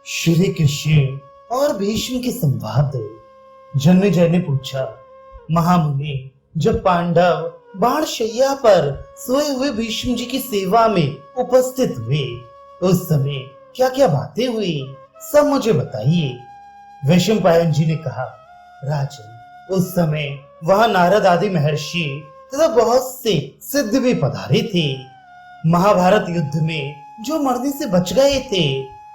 श्री कृष्ण और भीष्म के संवाद। जन्मेजय ने पूछा, महामुनि, जब पांडव बाणशैया पर सोए हुए भीष्म जी की सेवा में उपस्थित हुए उस समय क्या क्या बातें हुई, सब मुझे बताइए। वैशंपायन जी ने कहा, राजन, उस समय वहां नारद आदि महर्षि तथा बहुत से सिद्ध भी पधारे थे। महाभारत युद्ध में जो मरने से बच गए थे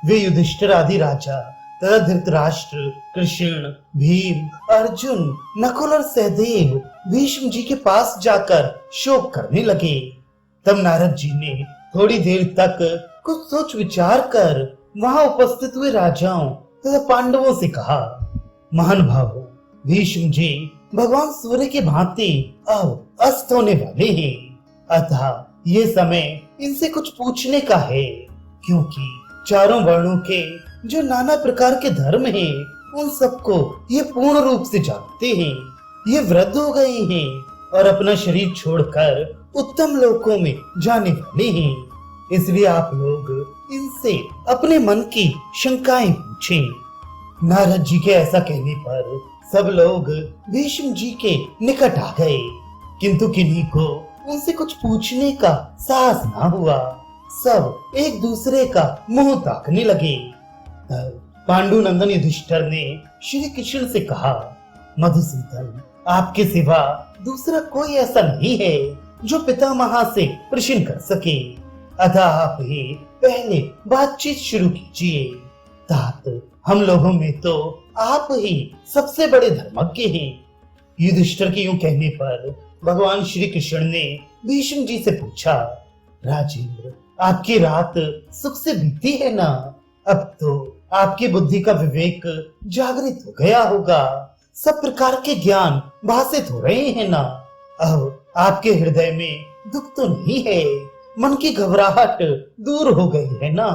वे युधिष्ठिर आदि राजा तथा धृतराष्ट्र, कृष्ण, भीम, अर्जुन, नकुल और सहदेव भीष्म जी के पास जाकर शोक करने लगे। तब नारद जी ने थोड़ी देर तक कुछ सोच विचार कर वहां उपस्थित हुए राजाओं तथा पांडवों से कहा, महानुभावों, भीष्म जी भगवान सूर्य के भांति अब अस्त होने वाले हैं, अतः ये समय इनसे कुछ पूछने का है, क्योंकि चारों वर्णों के जो नाना प्रकार के धर्म हैं, उन सबको ये पूर्ण रूप से जानते हैं। ये वृद्ध हो गए हैं और अपना शरीर छोड़कर उत्तम लोकों में जाने वाले हैं। इसलिए आप लोग इनसे अपने मन की शंकाएं पूछें। नारद जी के ऐसा कहने पर सब लोग भीष्म जी के निकट आ गए, किंतु किन्हीं को उनसे कुछ पूछने का साहस ना हुआ। सब एक दूसरे का मुंह ताकने लगे। पांडुनंदन युधिष्ठिर ने श्री कृष्ण से कहा, मधुसूदन, आपके सिवा दूसरा कोई ऐसा नहीं है जो पितामह से प्रश्न कर सके, अतः आप ही पहले बातचीत शुरू कीजिए। तात, हम लोगों में तो आप ही सबसे बड़े धर्मज्ञ हैं। युधिष्ठिर के यूं कहने पर भगवान श्री कृष्ण ने भीष्म जी से पूछा, राजेंद्र, आपकी रात सुख से बीती है ना? अब तो आपकी बुद्धि का विवेक जागृत हो गया होगा, सब प्रकार के ज्ञान भासित हो रहे हैं ना? अब आपके हृदय में दुख तो नहीं है, मन की घबराहट दूर हो गई है ना?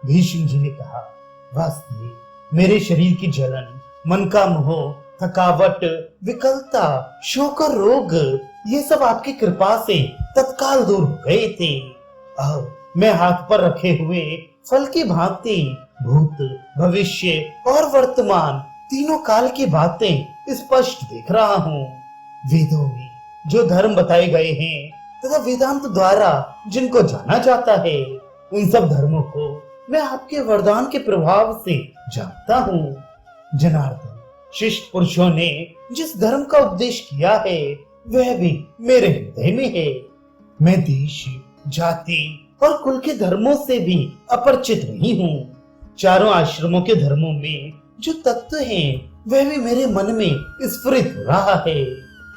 भीष्म जी ने कहा, वास्तविक मेरे शरीर की जलन, मन का मोह, थकावट, विकलता, शोक और रोग, ये सब आपकी कृपा से तत्काल दूर हो गए थे। अब मैं हाथ पर रखे हुए फल की भांति भूत, भविष्य और वर्तमान तीनों काल की बातें स्पष्ट देख रहा हूँ। वेदों में जो धर्म बताए गए हैं तथा वेदांत द्वारा जिनको जाना जाता है, उन सब धर्मों को मैं आपके वरदान के प्रभाव से जानता हूँ। जनार्दन, शिष्ट पुरुषों ने जिस धर्म का उपदेश किया है वह भी मेरे हृदय में है। मैं देश, जाति और कुल के धर्मों से भी अपरिचित नहीं हूँ। चारों आश्रमों के धर्मों में जो तत्व हैं वह भी मेरे मन में स्फुरित हो रहा है।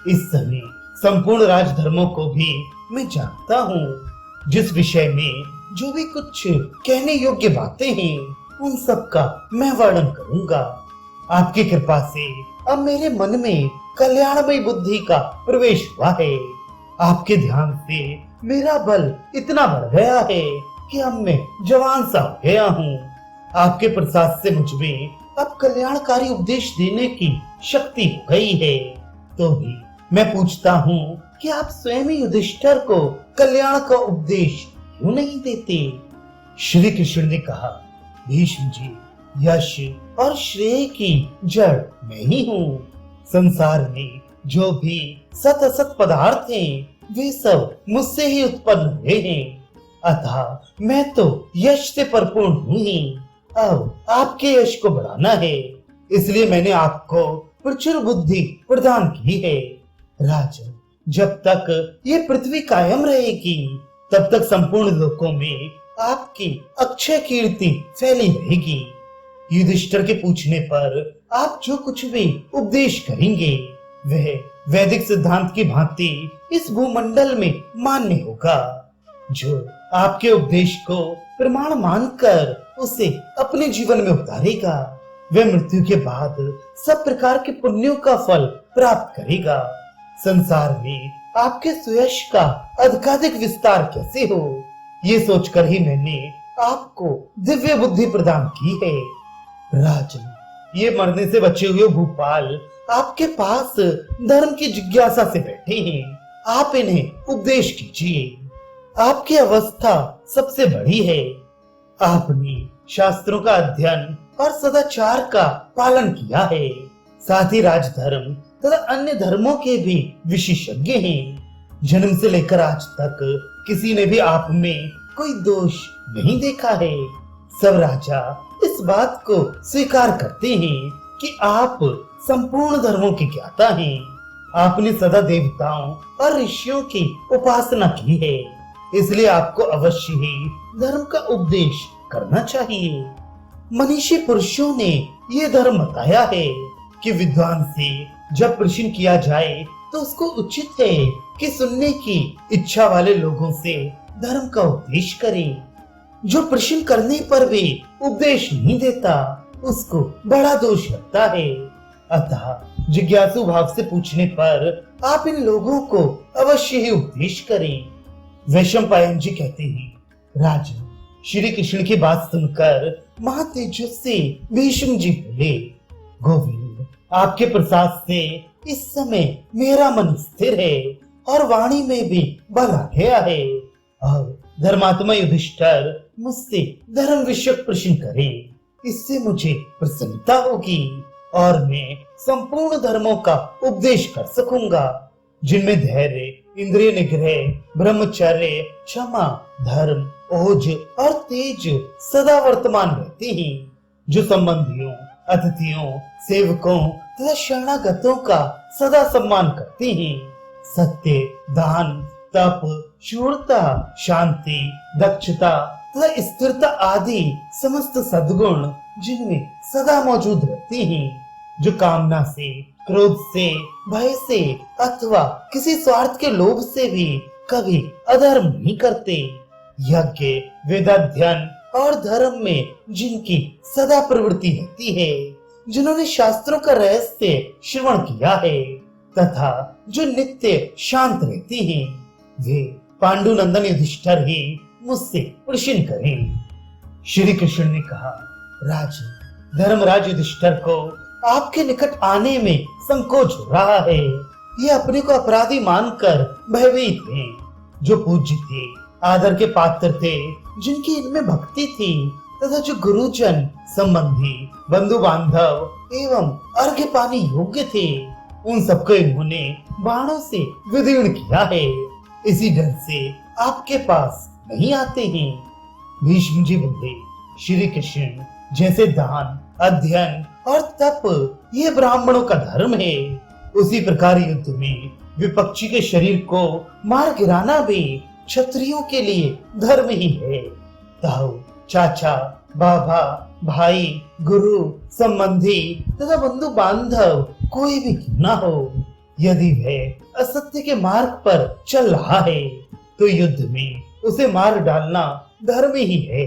इस समय संपूर्ण राजधर्मों को भी मैं जानता हूँ। जिस विषय में जो भी कुछ कहने योग्य बातें हैं उन सब का मैं वर्णन करूंगा। आपकी कृपा से अब मेरे मन में कल्याणमयी बुद्धि का प्रवेश हुआ है। आपके ध्यान से मेरा बल इतना बढ़ गया है कि अब मैं जवान सा हो गया हूँ। आपके प्रसाद से मुझ में अब कल्याणकारी उपदेश देने की शक्ति हो गई है। तो भी मैं पूछता हूँ कि आप स्वयं ही युधिष्ठिर को कल्याण का उपदेश क्यों नहीं देते? श्री कृष्ण ने कहा, भीष्म जी, यश और श्रेय की जड़ मैं ही हूँ। संसार में जो भी सत असत पदार्थ हैं वे सब मुझसे ही उत्पन्न हुए हैं, अतः मैं तो यश से परिपूर्ण हूँ ही। अब आपके यश को बढ़ाना है, इसलिए मैंने आपको प्रचुर बुद्धि प्रदान की है। राजन, जब तक ये पृथ्वी कायम रहेगी तब तक संपूर्ण लोकों में आपकी अक्षय कीर्ति फैली रहेगी। युधिष्ठिर के पूछने पर आप जो कुछ भी उपदेश करेंगे वह वैदिक सिद्धांत की भांति इस भूमंडल में मान्य होगा। जो आपके उपदेश को प्रमाण मानकर उसे अपने जीवन में उतारेगा वह मृत्यु के बाद सब प्रकार के पुण्यों का फल प्राप्त करेगा। संसार में आपके सुयश का अधिकाधिक विस्तार कैसे हो, ये सोचकर ही मैंने आपको दिव्य बुद्धि प्रदान की है। राजन, ये मरने से बचे हुए भूपाल आपके पास धर्म की जिज्ञासा से बैठे हैं। आप इन्हें उपदेश कीजिए। आपकी अवस्था सबसे बड़ी है। आपने शास्त्रों का अध्ययन और सदाचार का पालन किया है। साथ ही राजधर्म तथा अन्य धर्मों के भी विशेषज्ञ हैं। जन्म से लेकर आज तक किसी ने भी आप में कोई दोष नहीं देखा है। सब राजा इस बात को स्वीकार करते हैं कि आप संपूर्ण धर्मों के ज्ञाता हैं। आपने सदा देवताओं और ऋषियों की उपासना की है, इसलिए आपको अवश्य ही धर्म का उपदेश करना चाहिए। मनीषी पुरुषों ने ये धर्म बताया है कि विद्वान से जब प्रश्न किया जाए तो उसको उचित है कि सुनने की इच्छा वाले लोगों से धर्म का उपदेश करे। जो प्रश्न करने पर भी उपदेश नहीं देता उसको बड़ा दोष लगता है। अतः जिज्ञासु भाव से पूछने पर आप इन लोगों को अवश्य ही उपदेश करें। वैशंपायन जी कहते हैं, राजन, श्री कृष्ण की बात सुनकर महातेजस्वी भीष्म जी बोले, गोविंद, आपके प्रसाद से इस समय मेरा मन स्थिर है और वाणी में भी बल आ गया है। और धर्मात्मा युधिष्ठिर मुझसे धर्म विषयक प्रश्न करे, इससे मुझे प्रसन्नता होगी और मैं संपूर्ण धर्मों का उपदेश कर सकूंगा, जिनमें धैर्य, इंद्रिय निग्रह, ब्रह्मचर्य, क्षमा, धर्म, ओज और तेज सदा वर्तमान रहते हैं। जो संबंधियों, अतिथियों, सेवकों तथा शरणागतों का सदा सम्मान करते हैं। सत्य, दान, तप, शूरता, शांति, दक्षता तथा स्थिरता आदि समस्त सद्गुण जिनमें सदा मौजूद रहते हैं। जो कामना से, क्रोध से, भय से अथवा किसी स्वार्थ के लोभ से भी कभी अधर्म नहीं करते। यज्ञ, वेदाध्ययन और धर्म में जिनकी सदा प्रवृत्ति रहती है, जिन्होंने शास्त्रों का रहस्य श्रवण किया है तथा जो नित्य शांत रहते हैं, वे पांडुनंदन युधिष्ठिर ही मुझसे प्रश्न करें। श्री कृष्ण ने कहा, राजन, धर्मराज युधिष्ठिर को आपके निकट आने में संकोच हो रहा है। ये अपने को अपराधी मानकर भयभीत हैं। जो पूज्य थे, आदर के पात्र थे, जिनकी इनमें भक्ति थी तथा जो गुरुजन, संबंधी, बंधु बांधव एवं अर्घ्य पानी योग्य थे, उन सबको इन्होंने बाणों से विदीर्ण किया है। इसी डर से आपके पास नहीं आते हैं। भीष्म जी बोले, श्री कृष्ण, जैसे दान, अध्ययन और तप ये ब्राह्मणों का धर्म है, उसी प्रकार युद्ध में विपक्षी के शरीर को मार गिराना भी क्षत्रियों के लिए धर्म ही है। ताऊ, चाचा, बाबा, भाई, गुरु, संबंधी तथा बंधु बांधव कोई भी क्यों ना हो, यदि वह असत्य के मार्ग पर चल रहा है तो युद्ध में उसे मार डालना धर्म ही है।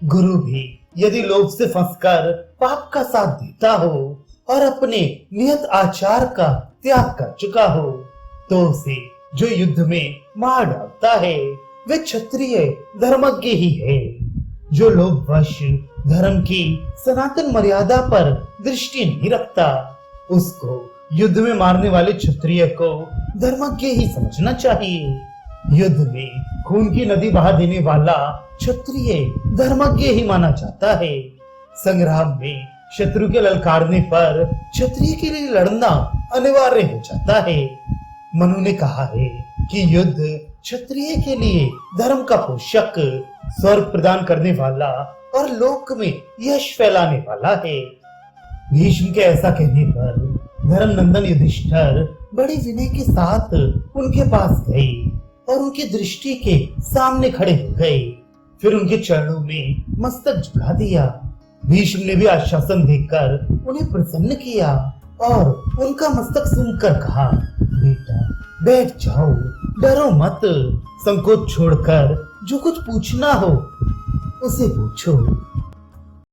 गुरु भी यदि लोभ से फंसकर पाप का साथ देता हो और अपने नियत आचार का त्याग कर चुका हो तो उसे जो युद्ध में मार डालता है वे क्षत्रिय धर्मज्ञ ही है। जो लोभवश धर्म की सनातन मर्यादा पर दृष्टि नहीं रखता उसको युद्ध में मारने वाले क्षत्रिय को धर्मज्ञ ही समझना चाहिए। युद्ध में खून की नदी बहा देने वाला क्षत्रिय धर्मज्ञ ही माना जाता है। संग्राम में शत्रु के ललकारने पर क्षत्रिय के लिए लड़ना अनिवार्य हो जाता है। मनु ने कहा है कि युद्ध क्षत्रिय के लिए धर्म का पोषक, स्वर्ग प्रदान करने वाला और लोक में यश फैलाने वाला है। भीष्म के ऐसा कहने पर धर्मनंदन युधिष्ठिर बड़ी विनय के साथ उनके पास गए और उनकी दृष्टि के सामने खड़े हो गए। फिर उनके चरणों में मस्तक झुका दिया। भीष्म ने भी आश्वासन देकर उन्हें प्रसन्न किया और उनका मस्तक सूंघकर कहा, बेटा बैठ जाओ, डरो मत, संकोच छोड़कर जो कुछ पूछना हो उसे पूछो।